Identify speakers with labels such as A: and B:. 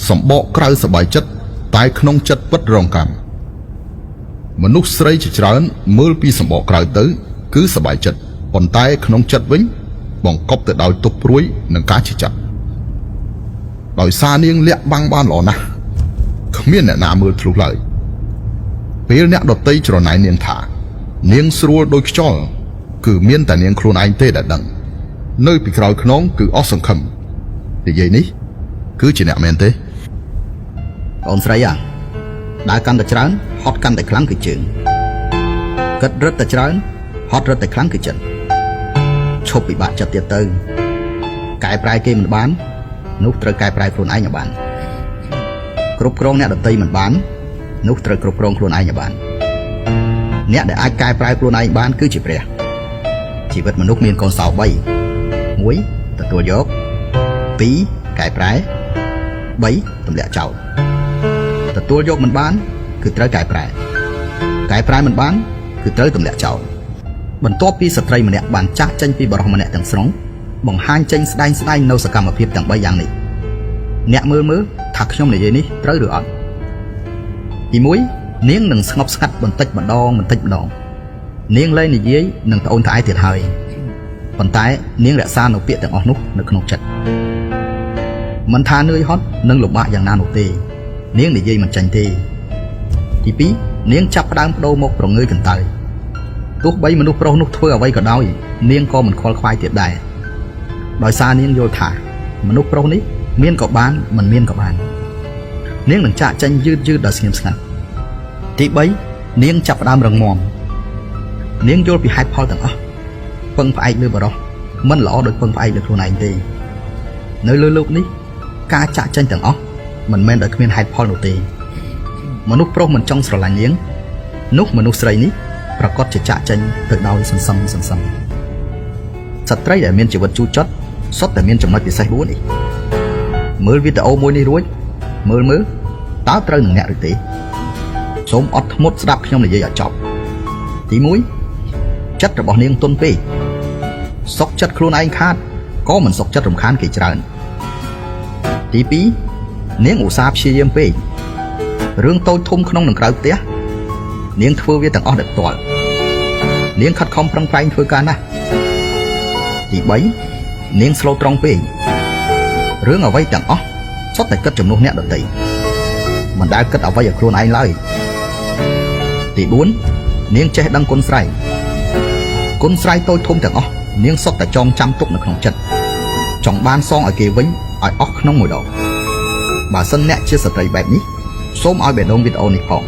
A: សម្បកក្រៅសบายចិត្តតែក្នុងចិត្តពិតរងកម្មមនុស្សស្រីជាច្រើនមើលពីសម្បកក្រៅទៅគឺសบายចិត្តប៉ុន្តែក្នុងចិត្តវិញបង្កប់ទៅដោយទុក្ខព្រួយនិងការជឿចិត្តដោយសារនាងលាក់បាំងបានល្អណាស់គ្មានអ្នកណាមើលធ្លុះឡើយពេលអ្នកដតីច្រណែននាងថានាងស្រួលដូចខ្យល់គឺមានតែនាងខ្លួនឯងទេដែលដឹងនៅពីក្រោយខ្នងគឺអស់សង្ឃឹមនិយាយនេះគឺជាអ្នកមែនទេ
B: អូនស្រីដើរកាន់តែច្រើនហត់កាន់តែខ្លាំងគឺជើងគិតរត់តែច្រើនហត់រត់តែខ្លាំងគឺចិត្តឈប់ពិបាកចិត្តទៀតទៅកែប្រែគេមិនបាននោះត្រូវកែប្រែខ្លួនឯងឲ្យបានគ្រប់គ្រងអ្នកដតីមិនបាននោះត្រូវគ្រប់គ្រងខ្លួនឯងឲ្យបានអ្នកដែលអាចកែប្រែខ្លួនឯងបានគឺជាព្រះជីវិតមនុស្សមានកូនសោ3 1ទទួលយក2កែប្រែ3ទម្លាក់ចោលទទួលយកមិនបានគឺត្រូវកែប្រែមិនបានគឺត្រូវទម្លាក់ចោលបន្ទាប់ពីស្ត្រីម្នាក់បានចាស់ចេញពីបរិសម្នាក់ទាំងស្រុងបង្ហាញចេញស្ដែងនៅសកម្មភាពទាំង3យ៉ាងនេះអ្នកមើលថាខ្ញុំនិយាយនេះត្រូវឬអត់ទី1នាងនឹងស្ងប់ស្ងាត់បន្តិចម្ដងនាងលែងនិយាយនឹងប្អូនត្អែទៀតហើយប៉ុន្តែនាងរក្សានៅពាក្យទាំងអស់នោះនៅក្នុងចិត្តមិនថានឿយហត់និងលំបាកយ៉ាងណានោះទេនាងនិយាយមិនចាញ់ទេទី2នាងចាប់ផ្ដើមបដូរមកប្រងើយកន្តើយទោះបីមនុស្សប្រុសនោះធ្វើអ្វីក៏ដោយនាងក៏មិនខ្វល់ខ្វាយទៀតដែរដោយសារនាងយល់ថាមនុស្សប្រុសនេះមានក៏បានមិនមានក៏បាននាងនឹងចាក់ចេញយឺតដល់ស្ងៀមស្ងាត់ទី3នាងចាប់ផ្ដើមរឹងមាំនាងយល់ពីហេតុផលទាំងអស់ពឹងផ្អែកលើបរិសុទ្ធមិនល្អដោយពឹងផ្អែកលើខ្លួនឯងទេនៅលើโลกនេះការចាក់ចេញទាំងអស់មិនមែនដោយគ្មានហេតុផលនោះទេមនុស្សប្រុសមិនចង់ស្រឡាញ់នាងនោះមនុស្សស្រីនេះប្រកាសជាចាក់ចេញទៅដោយសន្សំស្ត្រីដែលមានជីវិតជូរចត់សុទ្ធតែមានចំណុចពិសេស4នេះមើលវីដេអូមួយនេះរួចមើលតើត្រូវនឹងអ្នកឬទេសូមអត់ធ្មត់ស្ដាប់ខ្ញុំនិយាយឲ្យចប់ទី1ចិត្តរបស់នាងទន់ពេកសុខចិត្តខ្លួនឯងខាតក៏មិនសុខចិត្តរំខានគេច្រើនទី2នាងឧស្សាហ៍ព្យាយាមពេករឿងតូចធំក្នុងនិងក្រៅផ្ទះនាងធ្វើវាទាំងអស់ដោយផ្ទាល់នាងខិតខំប្រឹងប្រែងធ្វើការណាស់ទី3នាងស្លូតត្រង់ពេករឿងអ្វីទាំងអស់សុទ្ធតែគិតជំនួសអ្នកដទៃមិនដែលគិតអ្វីឲ្យខ្លួនឯងឡើយទី4នាងចេះដឹងគុណស្រ័យតូចធំទាំងអស់នាងសុទ្ធតែចងចាំទុកនៅក្នុងចិត្តចង់បានសងឲ្យគេវិញឲ្យអស់ក្នុងមួយដងបើសិនអ្នកជាស្ត្រីបែបនេះសូមឲ្យបេះដូងវីដេអូនេះផង